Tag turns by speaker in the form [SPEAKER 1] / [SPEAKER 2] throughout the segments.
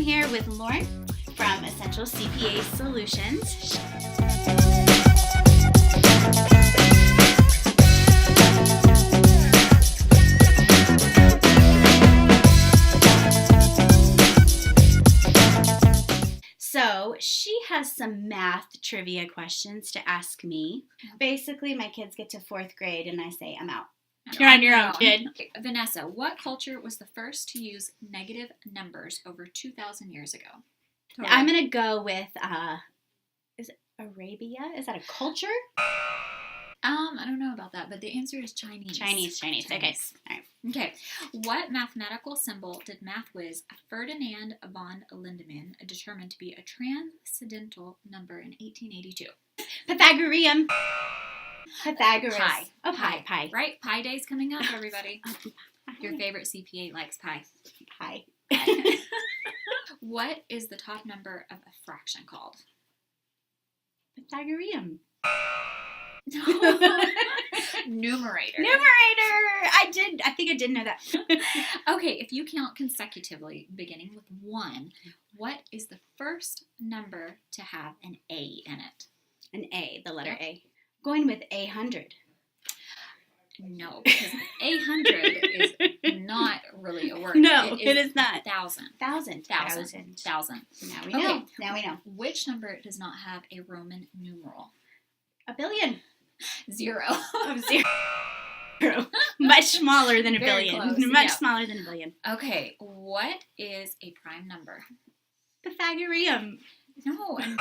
[SPEAKER 1] here with Lauren from Essential CPA Solutions. So she has some math trivia questions to ask me. Basically, my kids get to 4th grade and I say, I'm out. You're on your own, kid.
[SPEAKER 2] Okay. Vanessa, what culture was the first to use negative numbers over 2,000 years ago? Totally.
[SPEAKER 1] I'm going to go with, is it Arabia? Is that a culture?
[SPEAKER 2] I don't know about that, but the answer is Chinese.
[SPEAKER 1] Chinese. Okay. All right.
[SPEAKER 2] Okay. What mathematical symbol did math whiz Ferdinand von Lindemann determine to be a transcendental number in 1882?
[SPEAKER 1] Pythagorean. Pythagoras.
[SPEAKER 2] Pi.
[SPEAKER 1] Oh, pi.
[SPEAKER 2] Right? Pi Day's coming up, everybody. Your favorite CPA likes pi.
[SPEAKER 1] Pi.
[SPEAKER 2] What is the top number of a fraction called?
[SPEAKER 1] Pythagorean.
[SPEAKER 2] No. Numerator.
[SPEAKER 1] I think I did know that.
[SPEAKER 2] Okay, if you count consecutively, beginning with 1, what is the first number to have an A in it?
[SPEAKER 1] An A, the letter A. Going with 800.
[SPEAKER 2] No, because 800 is not really a word.
[SPEAKER 1] No, it is not.
[SPEAKER 2] 1,000.
[SPEAKER 1] 1,000. Now we know.
[SPEAKER 2] Okay. Which number does not have a Roman numeral?
[SPEAKER 1] A billion.
[SPEAKER 2] 0.
[SPEAKER 1] Of 0. Much smaller than a
[SPEAKER 2] Very
[SPEAKER 1] billion.
[SPEAKER 2] close,
[SPEAKER 1] Much
[SPEAKER 2] yeah.
[SPEAKER 1] smaller than a billion.
[SPEAKER 2] Okay, what is a prime number?
[SPEAKER 1] Pythagorean.
[SPEAKER 2] No, a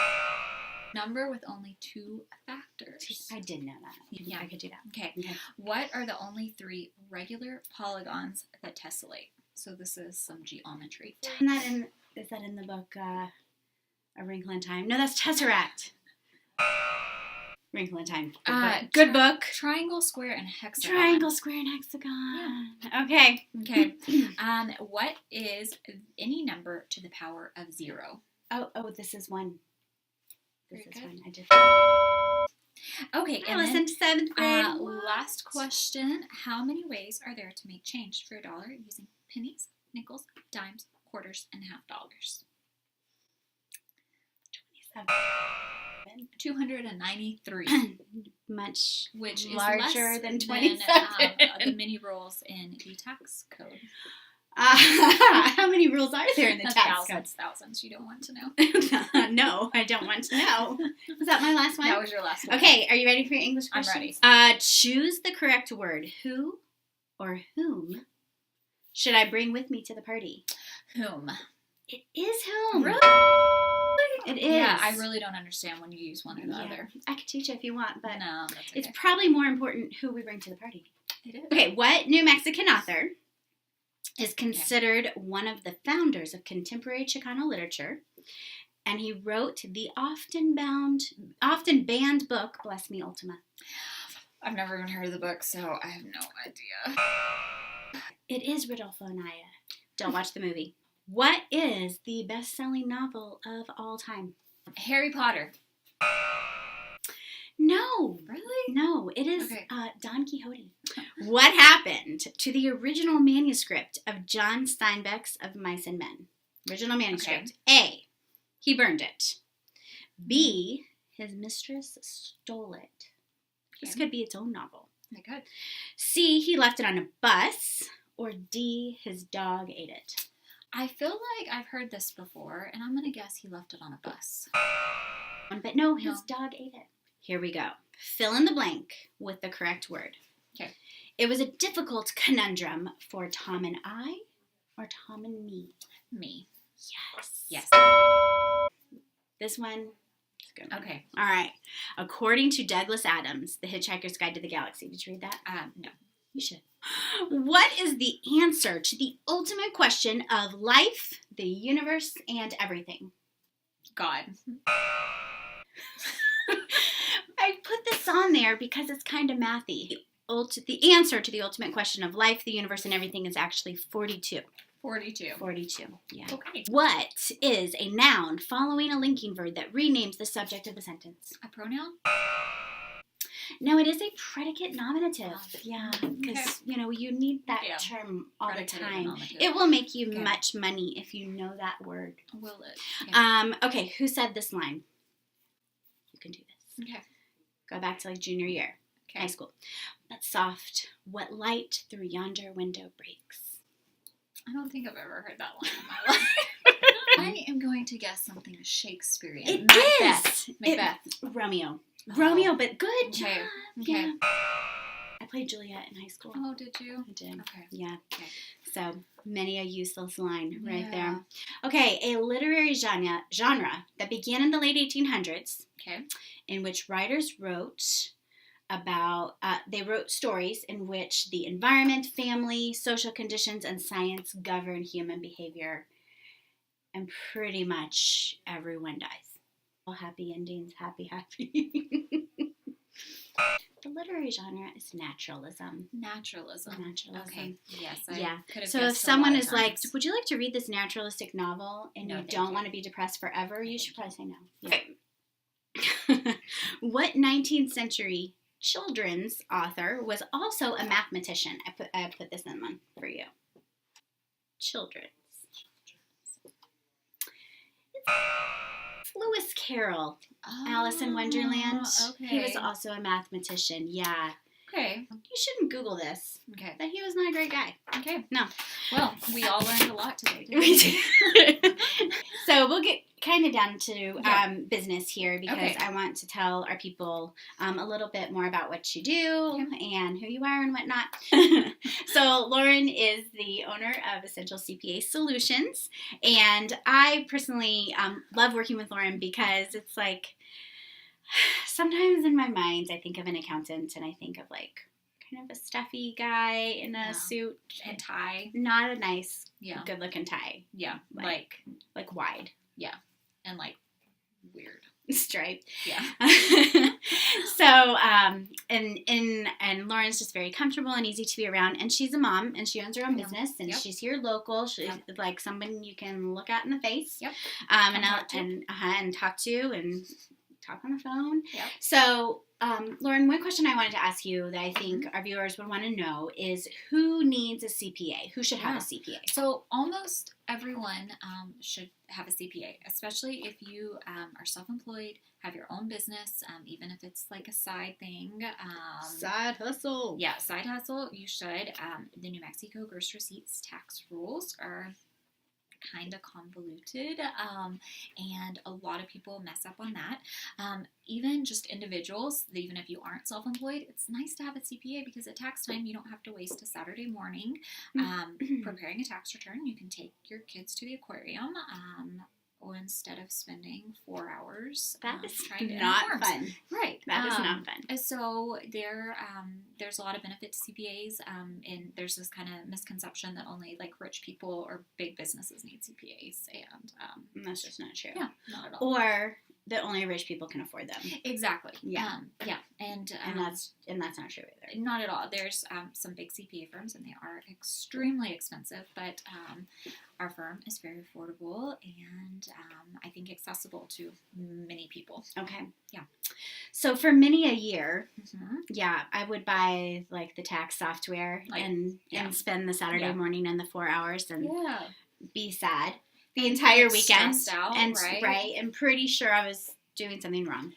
[SPEAKER 2] number with only 2 factors.
[SPEAKER 1] I did know that.
[SPEAKER 2] Yeah.
[SPEAKER 1] I could do that.
[SPEAKER 2] Okay. What are the only 3 regular polygons that tessellate? So this is some geometry.
[SPEAKER 1] Is that in the book A Wrinkle in Time? No, that's Tesseract. Wrinkle in Time. Good book.
[SPEAKER 2] Triangle, square, and hexagon.
[SPEAKER 1] Triangle, square, and hexagon. Yeah. Okay.
[SPEAKER 2] What is any number to the power of 0?
[SPEAKER 1] Oh, this is 1. This is 1. I did.
[SPEAKER 2] Okay,
[SPEAKER 1] I listened to 7th grade.
[SPEAKER 2] Last question. How many ways are there to make change for $1 using pennies, nickels, dimes, quarters, and half dollars?
[SPEAKER 1] 27.
[SPEAKER 2] 293.
[SPEAKER 1] Much
[SPEAKER 2] which is
[SPEAKER 1] larger
[SPEAKER 2] less
[SPEAKER 1] than 27.
[SPEAKER 2] The many rules in the tax code.
[SPEAKER 1] How many rules are there in the tax code?
[SPEAKER 2] Thousands. You don't want to know.
[SPEAKER 1] No, I don't want to know. Was that my last one?
[SPEAKER 2] That was your last one.
[SPEAKER 1] Okay, are you ready for your English questions?
[SPEAKER 2] I'm ready.
[SPEAKER 1] Choose the correct word. Who or whom should I bring with me to the party?
[SPEAKER 2] Whom.
[SPEAKER 1] It is whom.
[SPEAKER 2] Really?
[SPEAKER 1] It is.
[SPEAKER 2] Yeah, I really don't understand when you use one or the other.
[SPEAKER 1] I could teach you if you want, but
[SPEAKER 2] no, that's okay.
[SPEAKER 1] It's probably more important who we bring to the party.
[SPEAKER 2] It is.
[SPEAKER 1] Okay, what New Mexican author is considered one of the founders of contemporary Chicano literature, and he wrote the often banned book, Bless Me, Ultima.
[SPEAKER 2] I've never even heard of the book, so I have no idea.
[SPEAKER 1] It is Rodolfo Anaya. Don't watch the movie. What is the best-selling novel of all time?
[SPEAKER 2] Harry Potter.
[SPEAKER 1] No.
[SPEAKER 2] Really?
[SPEAKER 1] No, it is
[SPEAKER 2] Okay.
[SPEAKER 1] Don Quixote. What happened to the original manuscript of John Steinbeck's Of Mice and Men? Original manuscript. Okay. A, he burned it. B, his mistress stole it. This could be its own novel.
[SPEAKER 2] It could.
[SPEAKER 1] C, he left it on a bus. Or D, his dog ate it.
[SPEAKER 2] I feel like I've heard this before, and I'm going to guess he left it on a bus.
[SPEAKER 1] But no, his dog ate it. Here we go. Fill in the blank with the correct word.
[SPEAKER 2] Okay.
[SPEAKER 1] It was a difficult conundrum for Tom and I, or Tom and me.
[SPEAKER 2] Me.
[SPEAKER 1] Yes. This one is good.
[SPEAKER 2] Okay.
[SPEAKER 1] All right. According to Douglas Adams, The Hitchhiker's Guide to the Galaxy. Did you read that?
[SPEAKER 2] No.
[SPEAKER 1] You should. What is the answer to the ultimate question of life, the universe, and everything?
[SPEAKER 2] God.
[SPEAKER 1] I put this on there because it's kind of mathy. The answer to the ultimate question of life, the universe, and everything is actually 42.
[SPEAKER 2] 42.
[SPEAKER 1] 42, yeah.
[SPEAKER 2] Okay.
[SPEAKER 1] What is a noun following a linking verb that renames the subject of the sentence?
[SPEAKER 2] A pronoun?
[SPEAKER 1] No, it is a predicate nominative.
[SPEAKER 2] Oh.
[SPEAKER 1] Yeah,
[SPEAKER 2] Okay.
[SPEAKER 1] because, you need that
[SPEAKER 2] Yeah.
[SPEAKER 1] term all
[SPEAKER 2] Predicated
[SPEAKER 1] the time.
[SPEAKER 2] nominative.
[SPEAKER 1] It will make you
[SPEAKER 2] Okay.
[SPEAKER 1] much money if you know that word.
[SPEAKER 2] Will it?
[SPEAKER 1] Okay, who said this line? You can do this.
[SPEAKER 2] Okay.
[SPEAKER 1] Go back to like junior year,
[SPEAKER 2] Okay.
[SPEAKER 1] high school. But soft, what light through yonder window breaks.
[SPEAKER 2] I don't think I've ever heard that line in my life. I am going to guess something Shakespearean.
[SPEAKER 1] It
[SPEAKER 2] Macbeth.
[SPEAKER 1] is.
[SPEAKER 2] Macbeth.
[SPEAKER 1] Romeo.
[SPEAKER 2] Oh.
[SPEAKER 1] Romeo, but good job.
[SPEAKER 2] Okay. Okay.
[SPEAKER 1] Yeah. I played Juliet in high school.
[SPEAKER 2] Oh, did you?
[SPEAKER 1] I did.
[SPEAKER 2] Okay.
[SPEAKER 1] Yeah.
[SPEAKER 2] Okay.
[SPEAKER 1] So many a useless line right
[SPEAKER 2] Yeah.
[SPEAKER 1] there. Okay, a literary genre that began in the late 1800s,
[SPEAKER 2] Okay.
[SPEAKER 1] in which writers wrote about, they wrote stories in which the environment, family, social conditions, and science govern human behavior. And pretty much everyone dies. All happy endings, happy. The literary genre is naturalism.
[SPEAKER 2] Naturalism. Okay. Yes.
[SPEAKER 1] Yeah.
[SPEAKER 2] Could have
[SPEAKER 1] So if
[SPEAKER 2] guessed a
[SPEAKER 1] someone
[SPEAKER 2] lot of
[SPEAKER 1] is like,
[SPEAKER 2] times.
[SPEAKER 1] would you like to read this naturalistic novel and
[SPEAKER 2] No,
[SPEAKER 1] you
[SPEAKER 2] thank
[SPEAKER 1] don't
[SPEAKER 2] you.
[SPEAKER 1] want to be depressed forever, you
[SPEAKER 2] Thank
[SPEAKER 1] should probably say no.
[SPEAKER 2] Okay.
[SPEAKER 1] Yeah. What 19th century children's author was also a mathematician? I put this in one for you. Children's. It's Lewis Carroll. Alice in Wonderland.
[SPEAKER 2] Okay.
[SPEAKER 1] He was also a mathematician. Yeah.
[SPEAKER 2] Okay.
[SPEAKER 1] You shouldn't Google this.
[SPEAKER 2] Okay.
[SPEAKER 1] But he was not a great guy.
[SPEAKER 2] Okay.
[SPEAKER 1] No.
[SPEAKER 2] Well, we all learned a lot today, didn't
[SPEAKER 1] We
[SPEAKER 2] we?
[SPEAKER 1] do. So we'll get kind of down to
[SPEAKER 2] Yeah.
[SPEAKER 1] business here because
[SPEAKER 2] Okay.
[SPEAKER 1] I want to tell our people a little bit more about what you do and who you are and whatnot. So Lauren is the owner of Essential CPA Solutions, and I personally love working with Lauren because it's like sometimes in my mind I think of an accountant and I think of like kind of a stuffy guy in a
[SPEAKER 2] Yeah.
[SPEAKER 1] suit
[SPEAKER 2] And tie.
[SPEAKER 1] not a nice,
[SPEAKER 2] Yeah.
[SPEAKER 1] good-looking tie,
[SPEAKER 2] Yeah.
[SPEAKER 1] like wide,
[SPEAKER 2] And like weird.
[SPEAKER 1] striped.
[SPEAKER 2] Yeah.
[SPEAKER 1] So, and Lauren's just very comfortable and easy to be around, and she's a mom and she owns her own
[SPEAKER 2] Yeah.
[SPEAKER 1] business, and
[SPEAKER 2] Yep.
[SPEAKER 1] she's here local. She's
[SPEAKER 2] Yep.
[SPEAKER 1] like someone you can look at in the face.
[SPEAKER 2] Yep.
[SPEAKER 1] And
[SPEAKER 2] talk to.
[SPEAKER 1] and talk to and talk on the phone.
[SPEAKER 2] Yep.
[SPEAKER 1] So, Lauren, one question I wanted to ask you that I think
[SPEAKER 2] Mm-hmm.
[SPEAKER 1] our viewers would want to know is who needs a CPA? Who should have
[SPEAKER 2] Yeah.
[SPEAKER 1] a CPA?
[SPEAKER 2] So almost everyone should have a CPA, especially if you are self-employed, have your own business, even if it's like a side thing.
[SPEAKER 1] Side hustle.
[SPEAKER 2] Yeah, side hustle, you should. The New Mexico gross receipts tax rules are kind of convoluted, and a lot of people mess up on that. Even just individuals, even if you aren't self-employed, it's nice to have a CPA because at tax time you don't have to waste a Saturday morning preparing a tax return. You can take your kids to the aquarium or instead of spending 4 hours
[SPEAKER 1] That is
[SPEAKER 2] trying to
[SPEAKER 1] not
[SPEAKER 2] enter forms.
[SPEAKER 1] fun.
[SPEAKER 2] Right.
[SPEAKER 1] That is not fun.
[SPEAKER 2] So there's a lot of benefit to CPAs, and there's this kind of misconception that only like rich people or big businesses need CPAs, and
[SPEAKER 1] That's just not true.
[SPEAKER 2] yeah, not at all.
[SPEAKER 1] Or that only rich people can afford them.
[SPEAKER 2] Exactly.
[SPEAKER 1] Yeah.
[SPEAKER 2] And
[SPEAKER 1] that's not true either.
[SPEAKER 2] not at all. There's some big CPA firms, and they are extremely expensive, but our firm is very affordable and I think accessible to many people.
[SPEAKER 1] Okay.
[SPEAKER 2] Yeah.
[SPEAKER 1] So for many a year,
[SPEAKER 2] Mm-hmm.
[SPEAKER 1] yeah, I would buy like the tax software and spend the Saturday
[SPEAKER 2] Yeah.
[SPEAKER 1] morning and the 4 hours and
[SPEAKER 2] Yeah.
[SPEAKER 1] be sad the entire
[SPEAKER 2] Like
[SPEAKER 1] weekend
[SPEAKER 2] stressed out,
[SPEAKER 1] and
[SPEAKER 2] right?
[SPEAKER 1] and pretty sure I was doing something wrong.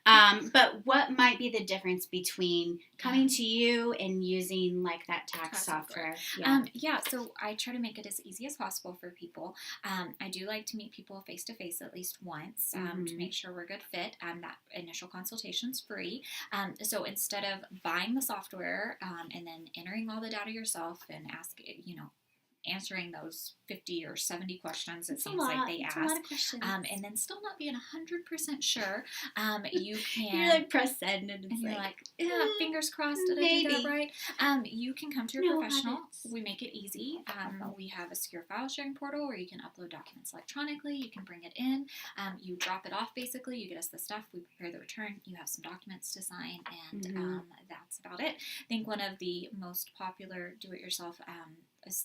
[SPEAKER 1] But what might be the difference between coming to you and using like that tax software?
[SPEAKER 2] Yeah, so I try to make it as easy as possible for people. I do like to meet people face to face at least once to make sure we're a good fit. That initial consultation's free. So instead of buying the software and then entering all the data yourself and answering those 50 or 70 questions it seems like they ask,
[SPEAKER 1] a lot of questions.
[SPEAKER 2] and then still not being 100% sure, you can.
[SPEAKER 1] You're like press send and it's
[SPEAKER 2] you're
[SPEAKER 1] like,
[SPEAKER 2] like, yeah, fingers crossed, did I do that right? You can come to your
[SPEAKER 1] No
[SPEAKER 2] professional.
[SPEAKER 1] habits.
[SPEAKER 2] We make it easy. We have a secure file sharing portal where you can upload documents electronically. You can bring it in. You drop it off basically. You get us the stuff. We prepare the return. You have some documents to sign, and that's about it. I think one of the most popular do-it-yourself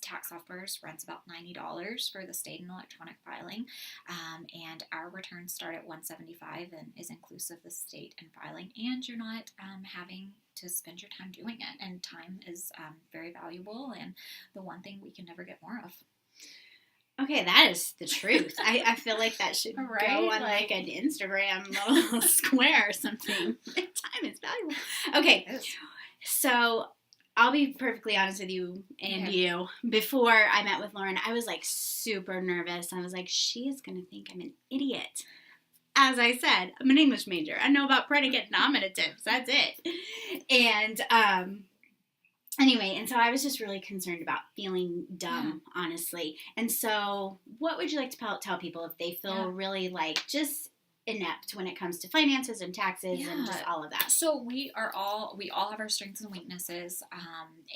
[SPEAKER 2] tax softwares runs about $90 for the state and electronic filing, and our returns start at $175 and is inclusive of state and filing, and you're not having to spend your time doing it, and time is very valuable and the one thing we can never get more of.
[SPEAKER 1] Okay, that is the truth. I feel like that should
[SPEAKER 2] Right?
[SPEAKER 1] go on like an Instagram little square or something. Time is valuable. Okay, so I'll be perfectly honest with you and you. Before I met with Lauren, I was like super nervous. I was like, she is going to think I'm an idiot. As I said, I'm an English major. I know about predicate and nominatives. That's it. And anyway, and so I was just really concerned about feeling dumb, honestly. And so what would you like to tell people if they feel really like just inept when it comes to finances and taxes and just all of that?
[SPEAKER 2] So we all have our strengths and weaknesses,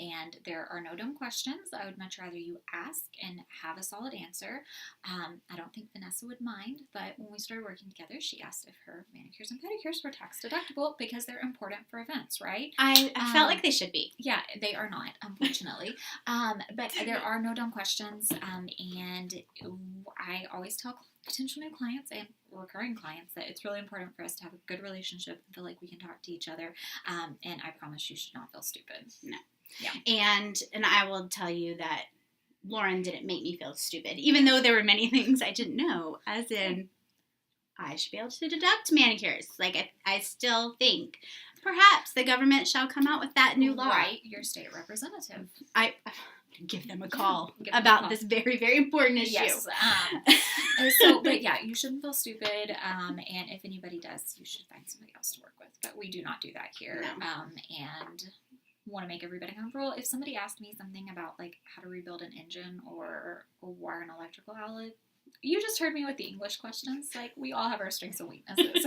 [SPEAKER 2] and there are no dumb questions. I would much rather you ask and have a solid answer. I don't think Vanessa would mind, but when we started working together, she asked if her manicures and pedicures were tax deductible because they're important for events, right?
[SPEAKER 1] I felt like they should be.
[SPEAKER 2] Yeah, they are not, unfortunately. But there are no dumb questions, and I always tell potential new clients and recurring clients that it's really important for us to have a good relationship and feel like we can talk to each other, and I promise you should not feel stupid.
[SPEAKER 1] No.
[SPEAKER 2] Yeah.
[SPEAKER 1] And I will tell you that Lauren didn't make me feel stupid, even though there were many things I didn't know, as in I should be able to deduct manicures. Like, I still think perhaps the government shall come out with that new law.
[SPEAKER 2] Right, your state representative.
[SPEAKER 1] I give them a call about this very, very important issue.
[SPEAKER 2] Yes. But yeah, you shouldn't feel stupid. And if anybody does, you should find somebody else to work with. But we do not do that here.
[SPEAKER 1] No.
[SPEAKER 2] And want to make everybody comfortable. If somebody asked me something about like how to rebuild an engine or wire an electrical outlet, you just heard me with the English questions. Like, we all have our strengths and weaknesses.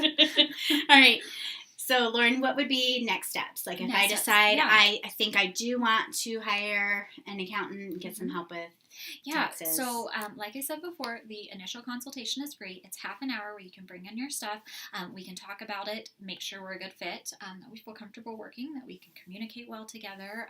[SPEAKER 1] All right. So, Lauren, what would be next steps? Like, if I decide I think I do want to hire an accountant and get some help with taxes.
[SPEAKER 2] So, like I said before, the initial consultation is free. It's half an hour where you can bring in your stuff. We can talk about it, make sure we're a good fit, that we feel comfortable working, that we can communicate well together.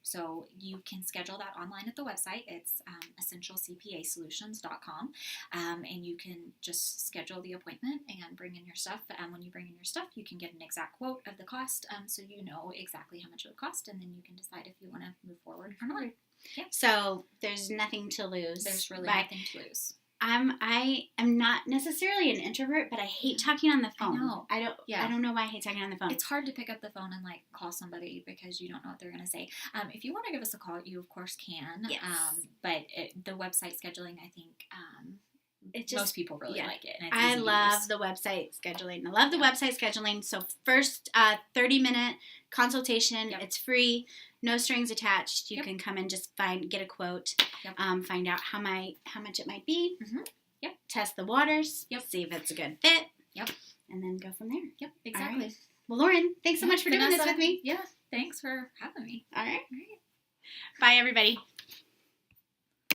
[SPEAKER 2] So you can schedule that online at the website. It's essentialcpasolutions.com, and you can just schedule the appointment and bring in your stuff. When you bring in your stuff, you can get an exact quote of the cost, so you know exactly how much it would cost, and then you can decide if you want to move forward or not. Yeah.
[SPEAKER 1] So there's nothing to lose.
[SPEAKER 2] There's really nothing to lose.
[SPEAKER 1] I am not necessarily an introvert, but I hate talking on the phone.
[SPEAKER 2] I know.
[SPEAKER 1] I don't know why I hate talking on the phone.
[SPEAKER 2] It's hard to pick up the phone and like call somebody because you don't know what they're going to say. If you want to give us a call, you of course can.
[SPEAKER 1] Yes.
[SPEAKER 2] But the website scheduling, I think, most people really like it. And it's
[SPEAKER 1] I love the website scheduling. I love the website scheduling. So first 30-minute consultation. Yep. It's free. No strings attached. You can come and just get a quote, find out how much it might be, test the waters, see if it's a good fit, and then go from there.
[SPEAKER 2] Yep, exactly.
[SPEAKER 1] Right. Well, Lauren, thanks so much for doing this with me.
[SPEAKER 2] Yeah, thanks for having me.
[SPEAKER 1] All right. Bye, everybody.